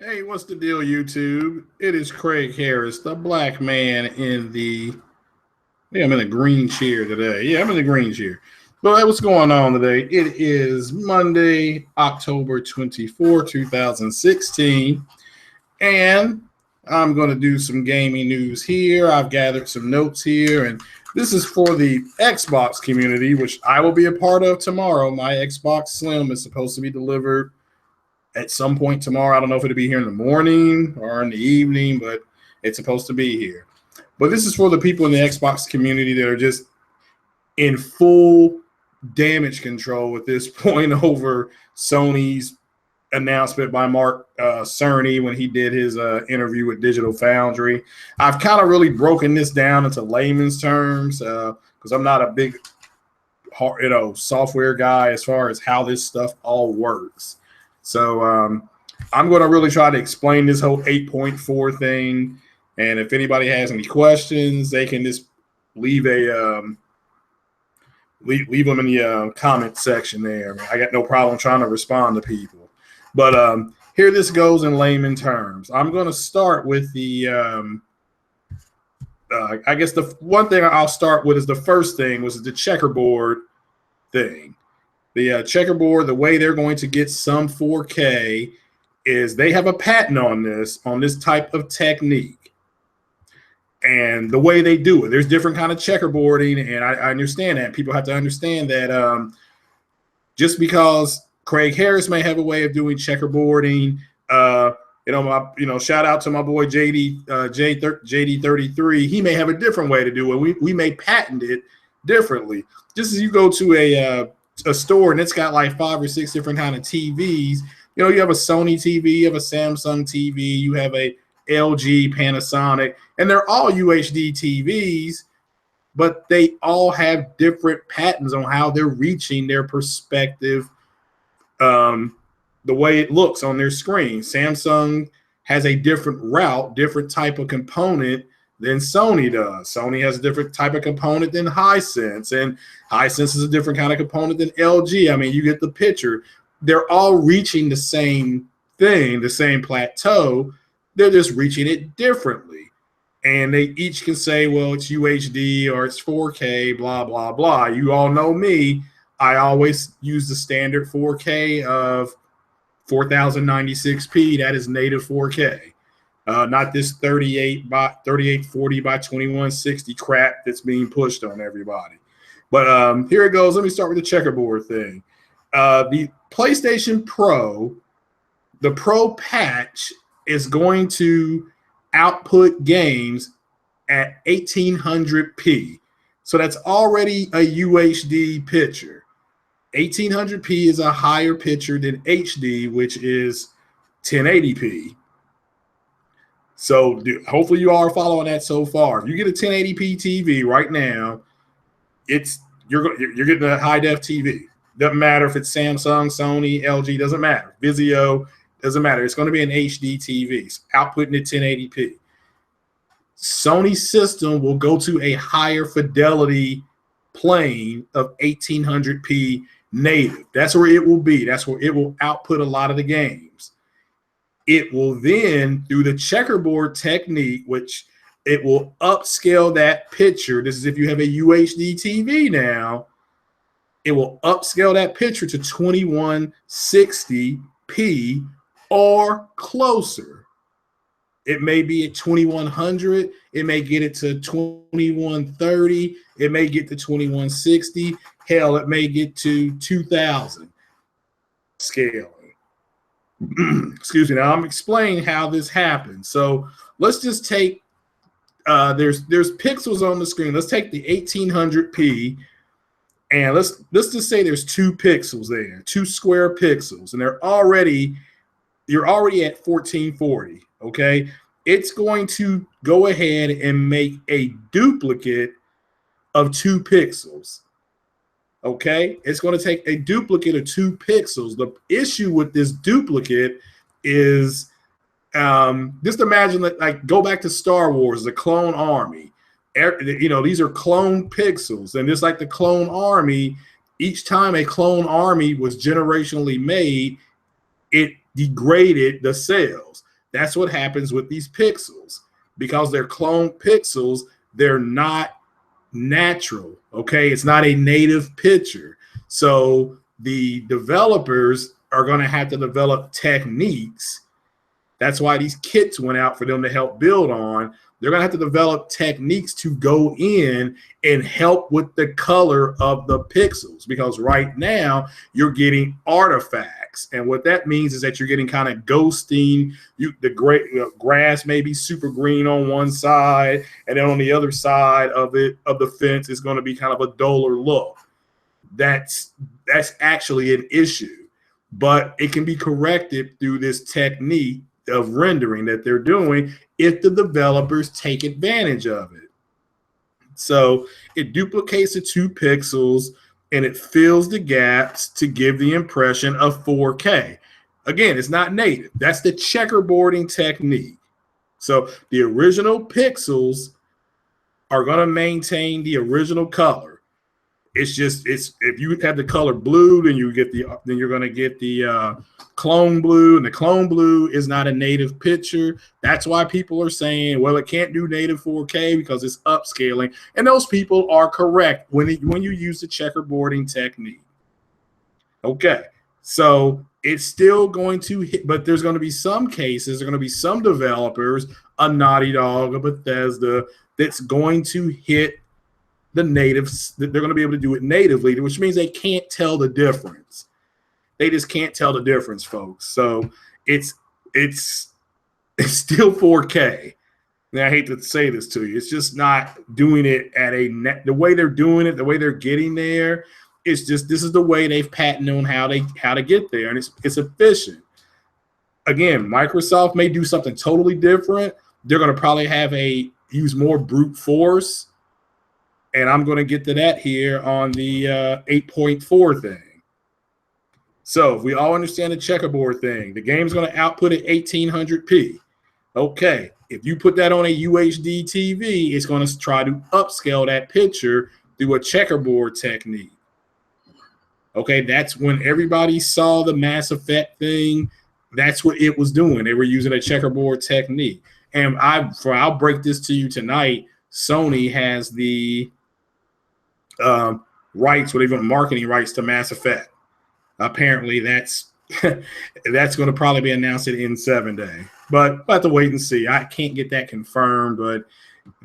Hey, what's the deal, YouTube? It is Craig Harris, the black man in the. Yeah, I'm in a green chair today. Yeah, I'm in the green chair. But what's going on today? It is Monday, October 2016. And I'm going to do some gaming news here. I've gathered some notes here. And this is for the Xbox community, which I will be a part of tomorrow. My Xbox Slim is supposed to be delivered at some point tomorrow. I don't know if it'll be here in the morning or in the evening, but it's supposed to be here. But this is for the people in the Xbox community that are just in full damage control at this point over Sony's announcement by Mark Cerny when he did his interview with Digital Foundry. I've kind of really broken this down into layman's terms because I'm not a big software guy as far as how this stuff all works. So I'm going to really try to explain this whole 8.4 thing. And if anybody has any questions, they can just leave them in the comment section there. I got no problem trying to respond to people. But here this goes in layman terms. I'm going to start with the I guess the one thing I'll start with is the first thing was the checkerboard thing. The checkerboard, the way they're going to get some 4K is they have a patent on this type of technique. And the way they do it, there's different kind of checkerboarding, and I understand that. People have to understand that just because Craig Harris may have a way of doing checkerboarding, shout out to my boy JD33. He may have a different way to do it. We may patent it differently. Just as you go to a store and it's got like 5 or 6 different kind of TVs. You have a Sony TV, you have a Samsung TV, you have a LG, Panasonic, and they're all UHD TVs, but they all have different patterns on how they're reaching their perspective, the way it looks on their screen. Samsung has a different route, different type of component than Sony does. Sony has a different type of component than Hisense, and Hisense is a different kind of component than LG. I mean, you get the picture. They're all reaching the same thing, the same plateau. They're just reaching it differently. And they each can say, well, it's UHD or it's 4K, blah, blah, blah. You all know me. I always use the standard 4K of 4096p. That is native 4K. Not this 3840 by 2160 crap that's being pushed on everybody. But here it goes. Let me start with the checkerboard thing. The PlayStation Pro, the Pro patch is going to output games at 1800p. So that's already a UHD picture. 1800p is a higher picture than HD, which is 1080p. So hopefully you are following that so far. If you get a 1080p TV right now, you're getting a high def TV. Doesn't matter if it's Samsung, Sony, LG, doesn't matter. Vizio, doesn't matter. It's going to be an HD TV, outputting at 1080p. Sony's system will go to a higher fidelity plane of 1800p native. That's where it will be. That's where it will output a lot of the games. It will then, through the checkerboard technique, which it will upscale that picture. This is if you have a UHD TV now. It will upscale that picture to 2160p or closer. It may be at 2100. It may get it to 2130. It may get to 2160. Hell, it may get to 2000 scaling. Excuse me. Now I'm explaining how this happens. So let's just take there's pixels on the screen. Let's take the 1800p, and let's just say there's 2 pixels there, 2 square pixels, and you're already at 1440. Okay, it's going to go ahead and make a duplicate of 2 pixels. Okay, it's going to take a duplicate of 2 pixels. The issue with this duplicate is just imagine like go back to Star Wars, the clone army. These are clone pixels, and just like the clone army, each time a clone army was generationally made, it degraded the cells. That's what happens with these pixels. Because they're cloned pixels, they're not natural, okay? It's not a native picture. So the developers are going to have to develop techniques. That's why these kits went out for them to help build on. They're going to have to develop techniques to go in and help with the color of the pixels, because right now you're getting artifacts. And what that means is that you're getting kind of ghosting. The grass may be super green on one side, and then on the other side of the fence is going to be kind of a duller look. That's actually an issue, but it can be corrected through this technique of rendering that they're doing if the developers take advantage of it. So it duplicates the 2 pixels and it fills the gaps to give the impression of 4K. Again, it's not native. That's the checkerboarding technique. So the original pixels are going to maintain the original color. It's if you have the color blue, then you're going to get the clone blue, and the clone blue is not a native picture. That's why people are saying, well, it can't do native 4K because it's upscaling, and those people are correct when you use the checkerboarding technique. Okay, so it's still going to hit, but there's going to be some cases, there's going to be some developers, a Naughty Dog, a Bethesda, that's going to hit the natives. They're going to be able to do it natively, which means they can't tell the difference. They just can't tell the difference, folks. So it's still 4K. Now, I hate to say this to you. It's just not doing it at the way they're doing it, the way they're getting there. It's just, this is the way they've patented on how to get there, and it's efficient. Again, Microsoft may do something totally different. They're going to probably use more brute force. And I'm going to get to that here on the 8.4 thing. So if we all understand the checkerboard thing, the game's going to output at 1800p. Okay, if you put that on a UHD TV, it's going to try to upscale that picture through a checkerboard technique. Okay, that's when everybody saw the Mass Effect thing. That's what it was doing. They were using a checkerboard technique. And I'll break this to you tonight. Sony has the rights, what even marketing rights to Mass Effect. Apparently that's going to probably be announced in 7 days, but we'll have to wait and see. I can't get that confirmed, but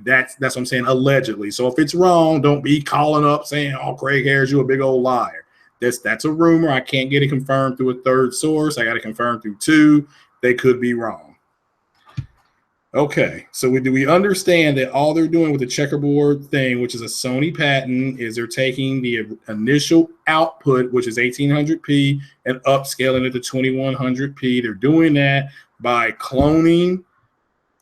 that's what I'm saying, allegedly. So if it's wrong, don't be calling up saying, oh, Craig Harris, you a big old liar. That's a rumor. I can't get it confirmed through a third source. I got it confirmed through 2. They could be wrong. Okay, so do we understand that all they're doing with the checkerboard thing, which is a Sony patent, is they're taking the initial output, which is 1800p, and upscaling it to 2100p. They're doing that by cloning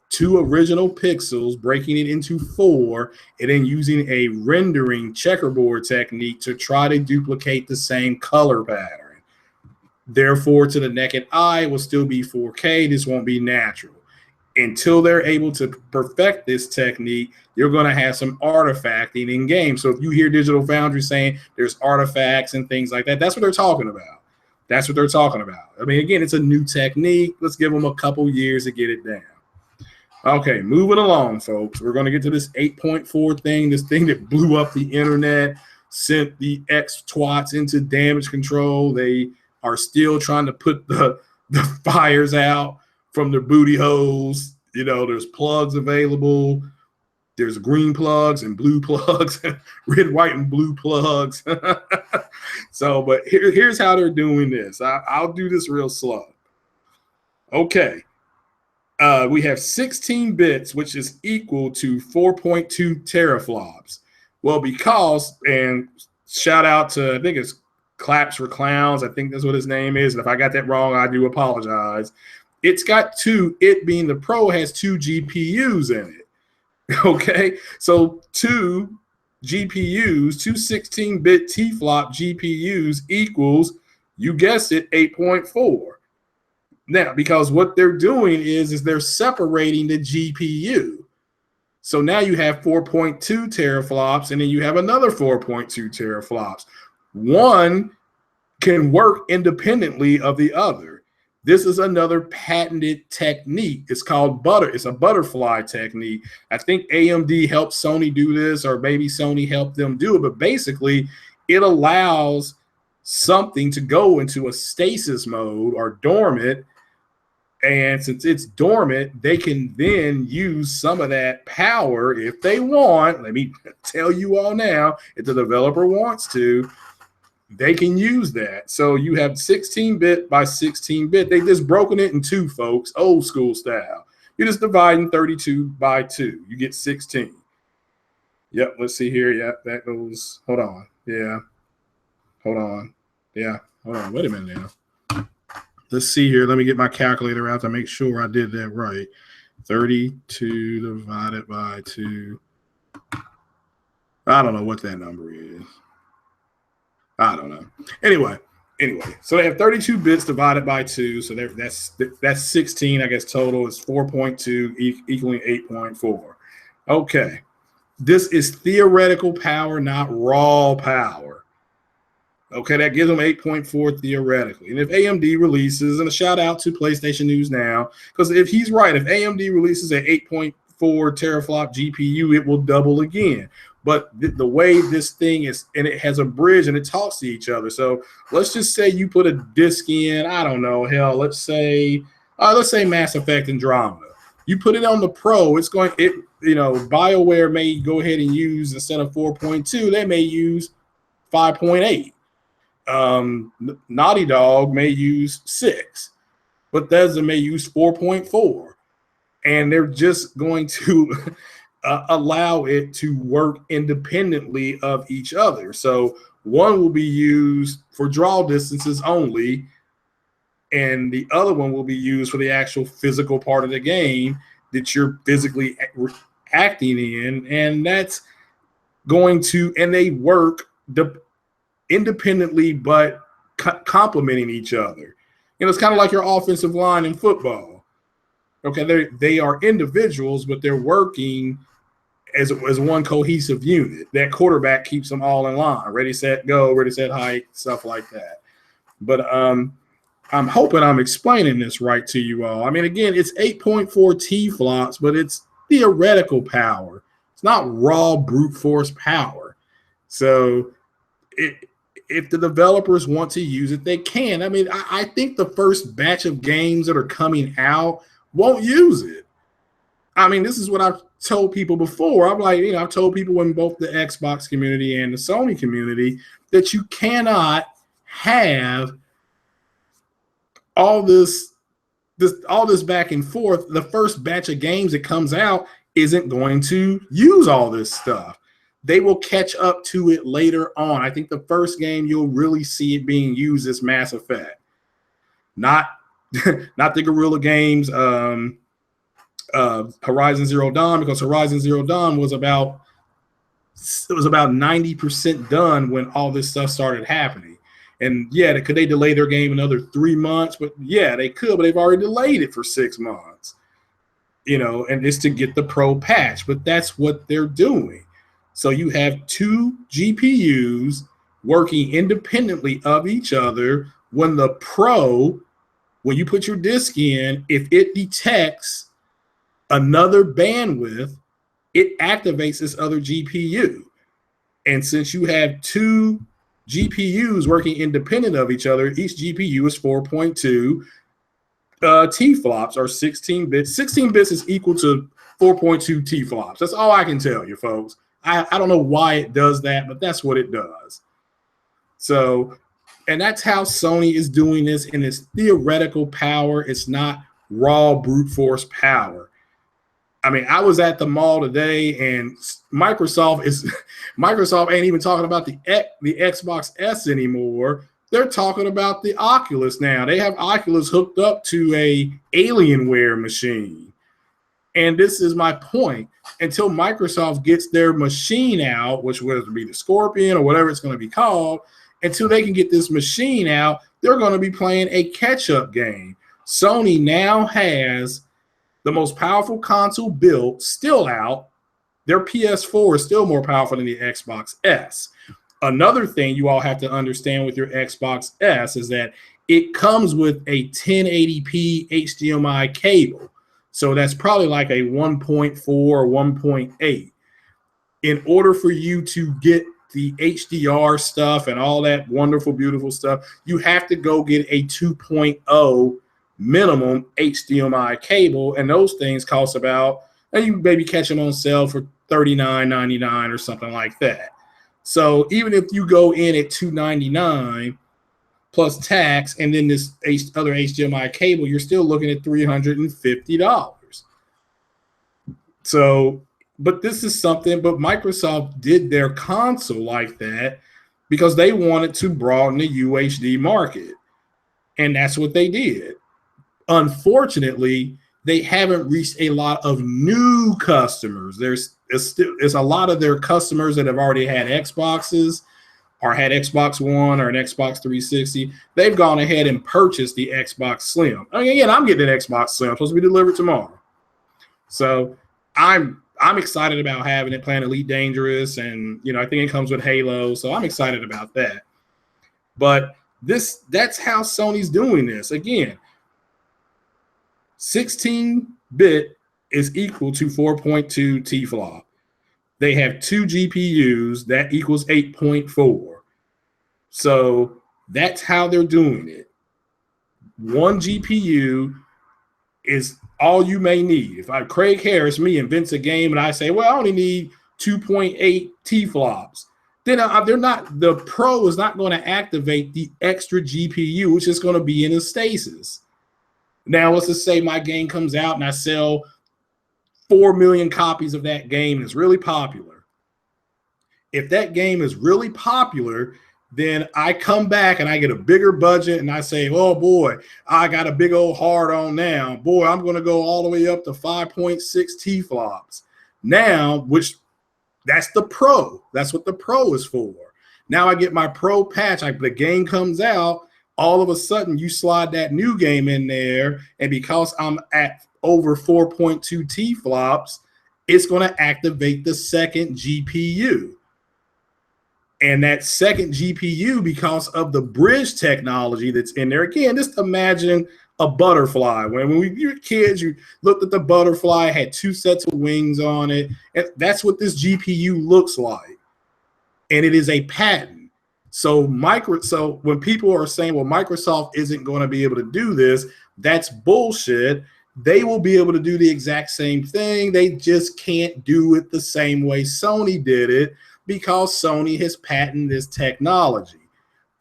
2 original pixels, breaking it into 4, and then using a rendering checkerboard technique to try to duplicate the same color pattern. Therefore, to the naked eye, it will still be 4K. This won't be natural. Until they're able to perfect this technique, you're going to have some artifacting in game. So if you hear Digital Foundry saying there's artifacts and things like that, that's what they're talking about. That's what they're talking about. I mean, again, it's a new technique. Let's give them a couple years to get it down. Okay, moving along, folks. We're going to get to this 8.4 thing, this thing that blew up the internet, sent the ex-twats into damage control. They are still trying to put the fires out from their booty holes. You know, there's plugs available. There's green plugs and blue plugs, red, white, and blue plugs. So, but here's how they're doing this. I'll do this real slow. Okay. We have 16 bits, which is equal to 4.2 teraflops. Well, because, and shout out to, I think it's Claps for Clowns. I think that's what his name is. And if I got that wrong, I do apologize. It's got it being the Pro, has 2 GPUs in it. Okay, so 2 GPUs, 2 16-bit TFLOP GPUs equals, you guessed it, 8.4. Now, because what they're doing is they're separating the GPU. So now you have 4.2 teraflops, and then you have another 4.2 teraflops. One can work independently of the other. This is another patented technique. It's called it's a butterfly technique. I think AMD helped Sony do this, or maybe Sony helped them do it, but basically it allows something to go into a stasis mode or dormant. And since it's dormant, they can then use some of that power if they want. Let me tell you all now, if the developer wants to, they can use that. So you have 16-bit by 16-bit. They just broken it in two, folks, old school style. You're just dividing 32 by 2. You get 16. Yep, let's see here. Yep, that goes. Hold on. Yeah. Hold on. Yeah. Hold on. Wait a minute now. Let's see here. Let me get my calculator out to make sure I did that right. 32 divided by 2. I don't know what that number is. I don't know. Anyway, so they have 32 bits divided by 2. So that's 16, I guess, total is 4.2 equaling 8.4. Okay. This is theoretical power, not raw power. Okay, that gives them 8.4 theoretically. And if AMD releases, and a shout out to PlayStation News Now, because if he's right, if AMD releases an 8.4 teraflop GPU, it will double again. But the way this thing is, and it has a bridge and it talks to each other. So let's just say you put a disk in, I don't know, hell, let's say Mass Effect Andromeda. You put it on the Pro, BioWare may go ahead and use, instead of 4.2, they may use 5.8. Naughty Dog may use 6. Bethesda may use 4.4. And they're just going to allow it to work independently of each other. So one will be used for draw distances only, and the other one will be used for the actual physical part of the game that you're physically acting in. And that's going to, and they work independently but complementing each other. It's kind of like your offensive line in football. Okay, they are individuals, but they're working as one cohesive unit. That quarterback keeps them all in line. Ready, set, go, ready, set, hike, stuff like that. But I'm hoping I'm explaining this right to you all. I mean, again, it's 8.4 TFLOPS, but it's theoretical power. It's not raw brute force power. So if the developers want to use it, they can. I mean, I think the first batch of games that are coming out won't use it. I mean, this is what I've told people before. I'm like, I've told people in both the Xbox community and the Sony community that you cannot have all this back and forth. The first batch of games that comes out isn't going to use all this stuff. They will catch up to it later on. I think the first game you'll really see it being used is Mass Effect, not the Guerrilla Games, Horizon Zero Dawn, because Horizon Zero Dawn was about 90% done when all this stuff started happening. And yeah, could they delay their game another 3 months? But yeah, they could, but they've already delayed it for 6 months. And it's to get the Pro patch, but that's what they're doing. So you have 2 GPUs working independently of each other. When the Pro, when you put your disk in, if it detects another bandwidth, it activates this other GPU. And since you have 2 GPUs working independent of each other, each GPU is 4.2 TFLOPS, or 16 bits. 16 bits is equal to 4.2 TFLOPS. That's all I can tell you, folks. I don't know why it does that, but that's what it does. So, and that's how Sony is doing this in its theoretical power. It's not raw brute force power. I mean, I was at the mall today, and Microsoft ain't even talking about the Xbox S anymore. They're talking about the Oculus now. They have Oculus hooked up to a Alienware machine. And this is my point. Until Microsoft gets their machine out, which will be the Scorpion or whatever it's going to be called, until they can get this machine out, they're going to be playing a catch-up game. Sony now has the most powerful console built, still out. Their PS4 is still more powerful than the Xbox S. Another thing you all have to understand with your Xbox S is that it comes with a 1080p HDMI cable. So that's probably like a 1.4 or 1.8. In order for you to get the HDR stuff and all that wonderful, beautiful stuff, you have to go get a 2.0 minimum HDMI cable. And those things cost about, and you maybe catch them on sale for $39.99 or something like that. So even if you go in at $299 plus tax and then this other HDMI cable, you're still looking at $350. So, but this is something, but Microsoft did their console like that because they wanted to broaden the UHD market. And that's what they did. Unfortunately, they haven't reached a lot of new customers. There's a lot of their customers that have already had Xboxes or had Xbox One or an Xbox 360. They've gone ahead and purchased the Xbox Slim. I mean, again, I'm getting an Xbox Slim, supposed to be delivered tomorrow. So I'm excited about having it, playing Elite Dangerous, and I think it comes with Halo, so I'm excited about that. But that's how Sony's doing this. Again, 16-bit is equal to 4.2 TFLOP. They have 2 GPUs, that equals 8.4. So that's how they're doing it. 1 GPU is all you may need. If Craig Harris, me, invents a game and I say, well, I only need 2.8 TFLOPs, then the Pro is not going to activate the extra GPU, which is going to be in a stasis. Now, let's just say my game comes out and I sell 4 million copies of that game and it's really popular. If that game is really popular, then I come back and I get a bigger budget and I say, oh boy, I got a big old hard on now. Boy, I'm going to go all the way up to 5.6 TFLOPs. Now, which that's the Pro. That's what the Pro is for. Now I get my Pro patch. The game comes out. All of a sudden, you slide that new game in there, and because I'm at over 4.2 TFLOPs, it's going to activate the second GPU. And that second GPU, because of the bridge technology that's in there, again, just imagine a butterfly. When we were kids, you looked at the butterfly, had 2 sets of wings on it. And that's what this GPU looks like. And it is a patent. So when people are saying, well, Microsoft isn't going to be able to do this, that's bullshit. They will be able to do the exact same thing. They just can't do it the same way Sony did it because Sony has patented this technology.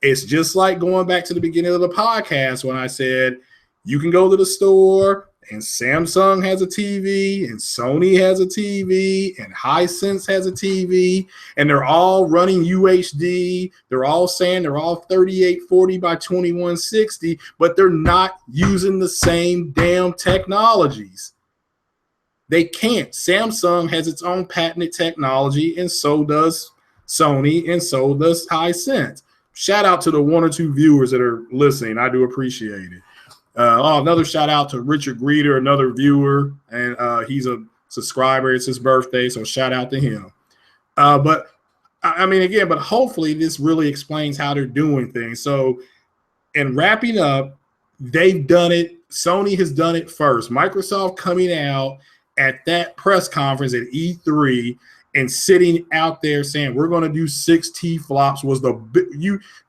It's just like going back to the beginning of the podcast when I said you can go to the store and Samsung has a TV and Sony has a TV and Hisense has a TV and they're all running UHD. They're all saying they're all 3840 by 2160, but they're not using the same damn technologies. They can't. Samsung has its own patented technology and so does Sony and so does Hisense. Shout out to the 1 or 2 viewers that are listening. I do appreciate it. Another shout out to Richard Greeter, another viewer, and he's a subscriber. It's his birthday, so shout out to him. But I mean, again, but hopefully this really explains how they're doing things. So, in wrapping up, they've done it. Sony has done it first. Microsoft coming out at that press conference at E3 and sitting out there saying we're going to do 6 TFLOPS was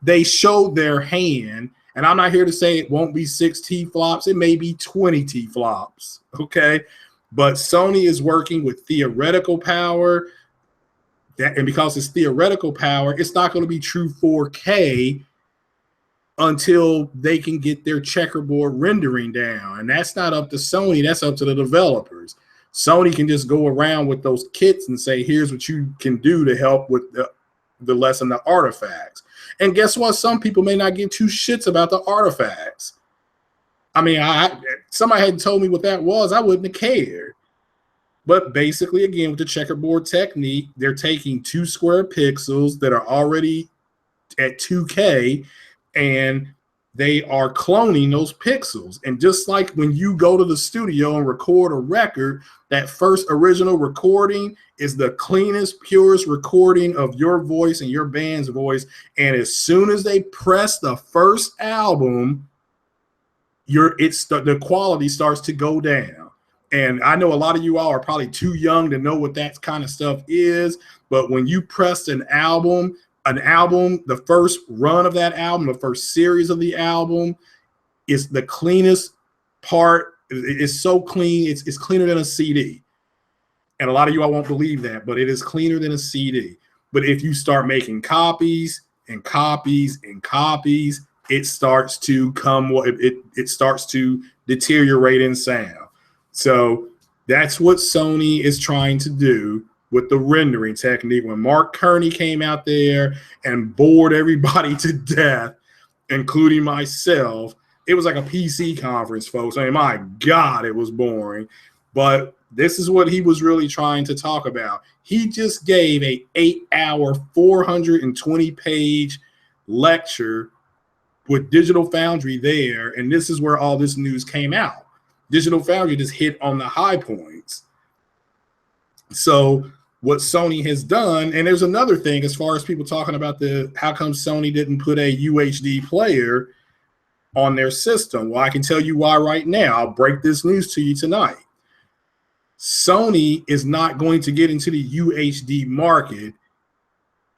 they showed their hand. And I'm not here to say it won't be 6 TFLOPs. It may be 20 TFLOPs, okay? But Sony is working with theoretical power. And because it's theoretical power, it's not going to be true 4K until they can get their checkerboard rendering down. And that's not up to Sony. That's up to the developers. Sony can just go around with those kits and say, here's what you can do to help with the lessen the artifacts. And guess what? Some people may not give 2 shits about the artifacts. I mean, somebody had told me what that was, I wouldn't have cared. But basically, again, with the checkerboard technique, they're taking 2 square pixels that are already at 2K, and they are cloning those pixels. And just like when you go to the studio and record a record, that first original recording is the cleanest, purest recording of your voice and your band's voice. And as soon as they press the first album, the quality starts to go down. And I know a lot of you all are probably too young to know what that kind of stuff is, but when you press an album, the first run of that album, the first series of the album is the cleanest part. It's so clean, it's cleaner than a CD. And a lot of you all won't believe that, but it is cleaner than a CD. But if you start making copies and copies and copies, it starts to it starts to deteriorate in sound. So that's what Sony is trying to do with the rendering technique. When Mark Kearney came out there and bored everybody to death, including myself, it was like a PC conference, folks. I mean, my God, it was boring. But this is what he was really trying to talk about. He just gave a 8-hour, 420-page lecture with Digital Foundry there, and this is where all this news came out. Digital Foundry just hit on the high points. So what Sony has done, and there's another thing as far as people talking about how come Sony didn't put a UHD player on their system. Well, I can tell you why right now. I'll break this news to you tonight. Sony is not going to get into the UHD market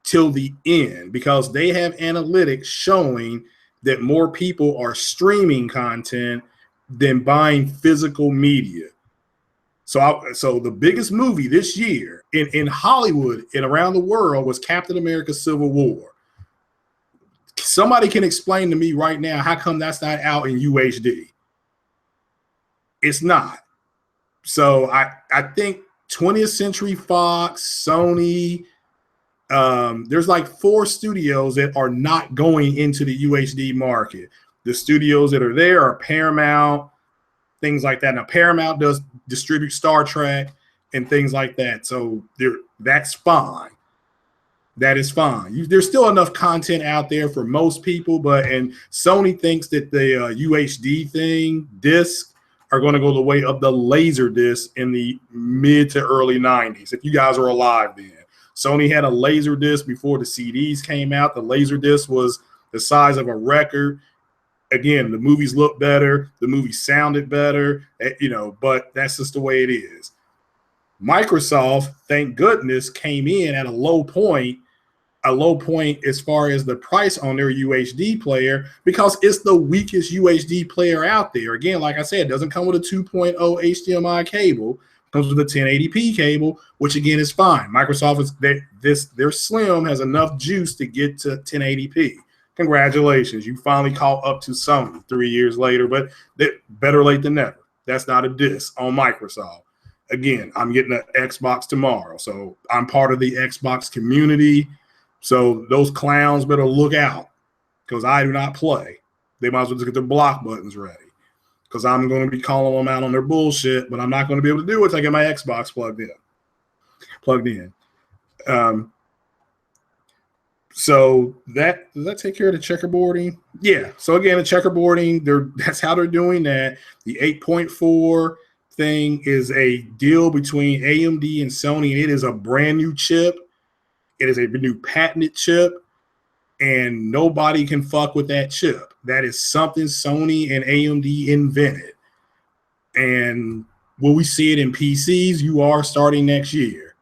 till the end because they have analytics showing that more people are streaming content than buying physical media. So the biggest movie this year in Hollywood and around the world was Captain America: Civil War. Somebody can explain to me right now how come that's not out in UHD? It's not. So I think 20th Century Fox, Sony, there's like 4 studios that are not going into the UHD market. The studios that are there are Paramount, things like that. Now, Paramount does distribute Star Trek and things like that. So that's fine. That is fine. There's still enough content out there for most people, and Sony thinks that the UHD disc are going to go the way of the laser disc in the mid to early 90s. If you guys are alive then. Sony had a laser disc before the CDs came out. The laser disc was the size of a record. Again, the movies looked better. The movies sounded better, but that's just the way it is. Microsoft, thank goodness, came in at a low point as far as the price on their UHD player because it's the weakest UHD player out there. Again, like I said, it doesn't come with a 2.0 HDMI cable. It comes with a 1080p cable, which again is fine. Microsoft their Slim has enough juice to get to 1080p. Congratulations, you finally caught up to Sony 3 years later, but better late than never. That's not a diss on Microsoft. Again, I'm getting an Xbox tomorrow, so I'm part of the Xbox community. So those clowns better look out because I do not play. They might as well just get their block buttons ready because I'm going to be calling them out on their bullshit, but I'm not going to be able to do it until I get my Xbox plugged in. So does that take care of the checkerboarding? Yeah. So again, the checkerboarding, that's how they're doing that. The 8.4 thing is a deal between AMD and Sony, and it is a brand new chip. It is a new patented chip, and nobody can fuck with that chip. That is something Sony and AMD invented. And will we see it in PCs? You are starting next year.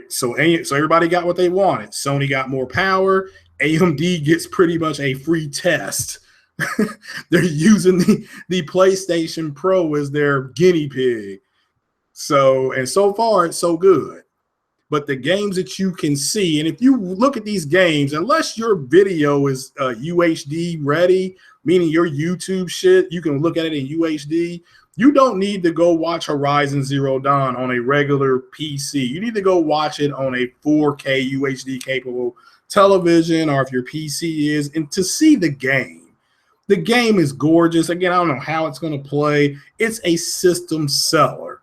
So everybody got what they wanted. Sony got more power. AMD gets pretty much a free test. They're using the PlayStation Pro as their guinea pig. So far it's so good. But the games that you can see, and if you look at these games, unless your video is UHD ready, meaning your YouTube shit, you can look at it in UHD. You don't need to go watch Horizon Zero Dawn on a regular PC. You need to go watch it on a 4K UHD capable television, or if your PC is, and to see the game. The game is gorgeous. Again, I don't know how it's going to play. It's a system seller.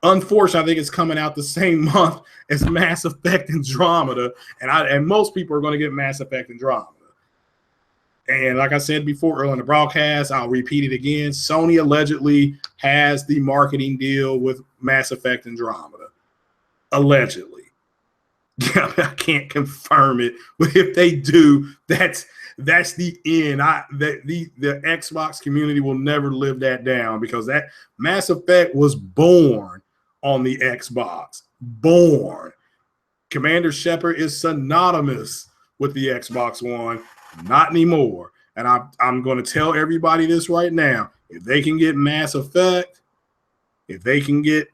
Unfortunately, I think it's coming out the same month as Mass Effect Andromeda, and most people are going to get Mass Effect Andromeda. And like I said before earlier in the broadcast, I'll repeat it again. Sony allegedly has the marketing deal with Mass Effect Andromeda. Allegedly. I can't confirm it, but if they do, that's the end. The Xbox community will never live that down, because that Mass Effect was born on the Xbox. Born. Commander Shepard is synonymous with the Xbox One. Not anymore. And I'm going to tell everybody this right now. If they can get Mass Effect, if they can get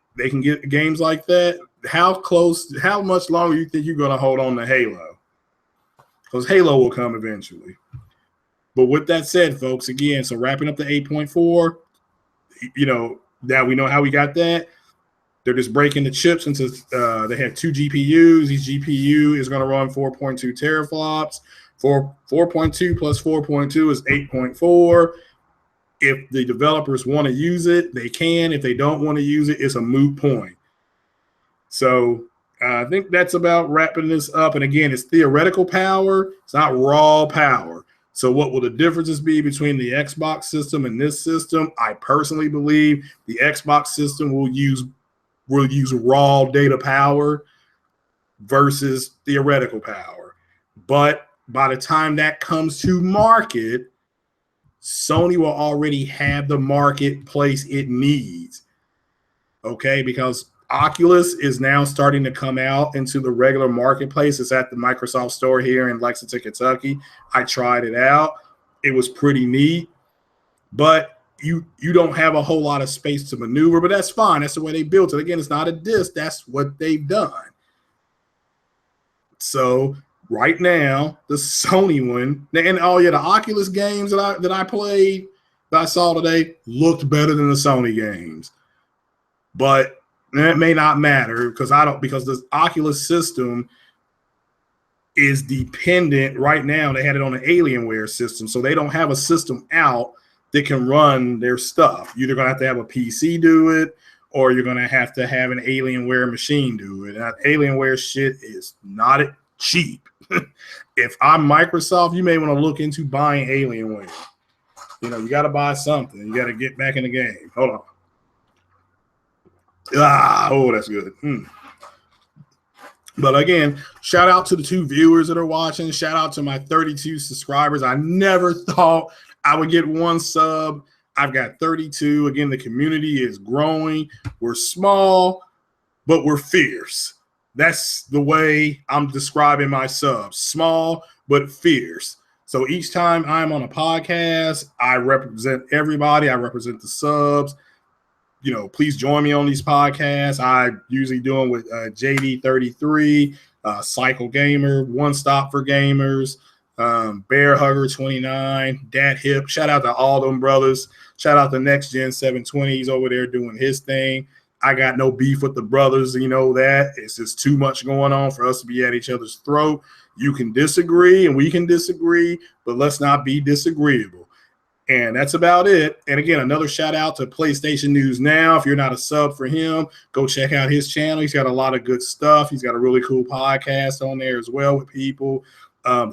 games like that, how much longer do you think you're going to hold on to Halo? Because Halo will come eventually. But with that said, folks, again, so wrapping up the 8.4, now we know how we got that. They're just breaking the chips into, they have 2 GPUs. Each GPU is going to run 4.2 teraflops. 4.2 plus 4.2 is 8.4. If the developers want to use it, they can. If they don't want to use it, it's a moot point. So I think that's about wrapping this up. And again, it's theoretical power. It's not raw power. So what will the differences be between the Xbox system and this system? I personally believe the Xbox system will use raw data power versus theoretical power. But by the time that comes to market, Sony will already have the marketplace it needs. Okay, because Oculus is now starting to come out into the regular marketplace. It's at the Microsoft store here in Lexington, Kentucky. I tried it out. It was pretty neat, but you don't have a whole lot of space to maneuver, but that's fine. That's the way they built it. Again, it's not a disc. That's what they've done. So right now, the Sony one, and the Oculus games that I played, that I saw today, looked better than the Sony games. But that may not matter because the Oculus system is dependent right now. They had it on an Alienware system, so they don't have a system out that can run their stuff. You're either going to have a PC do it, or you're going to have an Alienware machine do it. And Alienware shit is not cheap. If I'm Microsoft, you may want to look into buying Alienware. You got to buy something. You got to get back in the game. Hold on. That's good. But again, shout out to the 2 viewers that are watching. Shout out to my 32 subscribers. I never thought I would get 1 sub. I've got 32. Again, the community is growing. We're small, but we're fierce. That's the way I'm describing my subs. Small, but fierce. So each time I'm on a podcast, I represent everybody. I represent the subs. Please join me on these podcasts. I usually do them with JD33, Cycle Gamer, One Stop for Gamers, Bear Hugger 29, Dat Hip. Shout out to all them brothers. Shout out to Next Gen 720. He's over there doing his thing. I got no beef with the brothers. That it's just too much going on for us to be at each other's throat. You can disagree and we can disagree, but let's not be disagreeable. And that's about it. And again, another shout out to PlayStation News Now. If you're not a sub for him, go check out his channel. He's got a lot of good stuff. He's got a really cool podcast on there as well with people.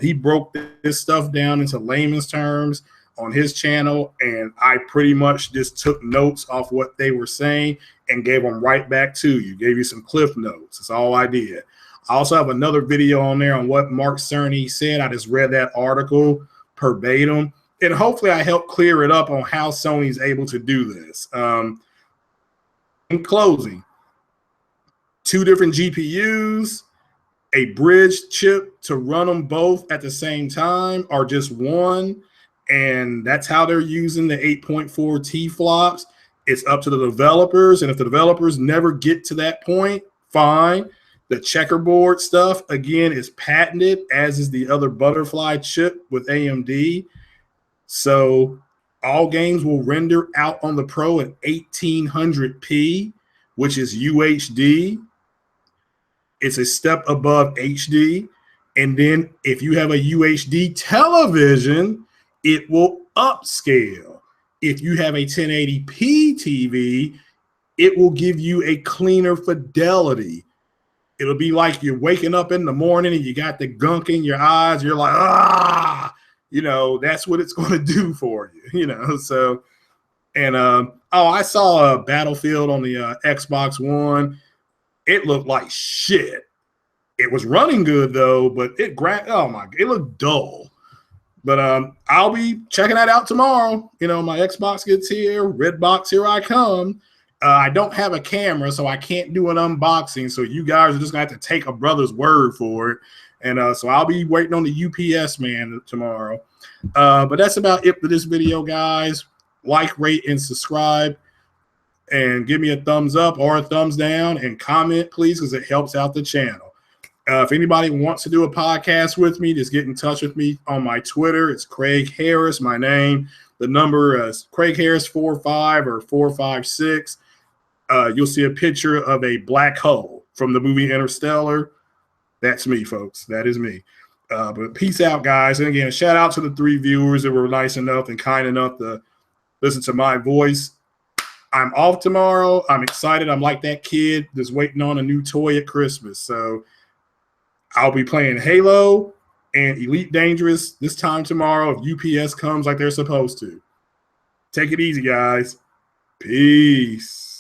He broke this stuff down into layman's terms on his channel, and I pretty much just took notes off what they were saying and gave them right back to you. Gave you some cliff notes. That's all I did. I also have another video on there on what Mark Cerny said. I just read that article verbatim. And hopefully I help clear it up on how Sony's able to do this. In closing, 2 different GPUs, a bridge chip to run them both at the same time, or just one. And that's how they're using the 8.4 TFLOPS. It's up to the developers. And if the developers never get to that point, fine. The Checkerboard stuff, again, is patented, as is the other butterfly chip with AMD. So all games will render out on the Pro at 1800p, which is UHD. It's a step above HD. And then if you have a UHD television, it will upscale. If you have a 1080p TV, it will give you a cleaner fidelity. It'll be like you're waking up in the morning and you got the gunk in your eyes. You're like, that's what it's going to do for you, So, and I saw a Battlefield on the Xbox One. It looked like shit. It was running good though, but it oh my, it looked dull. But I'll be checking that out tomorrow. You know, my Xbox gets here, red box, here I come. I don't have a camera, so I can't do an unboxing. So you guys are just gonna have to take a brother's word for it. And so I'll be waiting on the UPS man tomorrow. But that's about it for this video, guys. Like, rate, and subscribe. And give me a thumbs up or a thumbs down, and comment, please, because it helps out the channel. If anybody wants to do a podcast with me, just get in touch with me on my Twitter. It's Craig Harris, my name. The number is Craig Harris 45 or 456. You'll see a picture of a black hole from the movie Interstellar. That's me, folks. That is me. But peace out, guys. And again, shout out to the 3 viewers that were nice enough and kind enough to listen to my voice. I'm off tomorrow. I'm excited. I'm like that kid that's waiting on a new toy at Christmas. So I'll be playing Halo and Elite Dangerous this time tomorrow if UPS comes like they're supposed to. Take it easy, guys. Peace.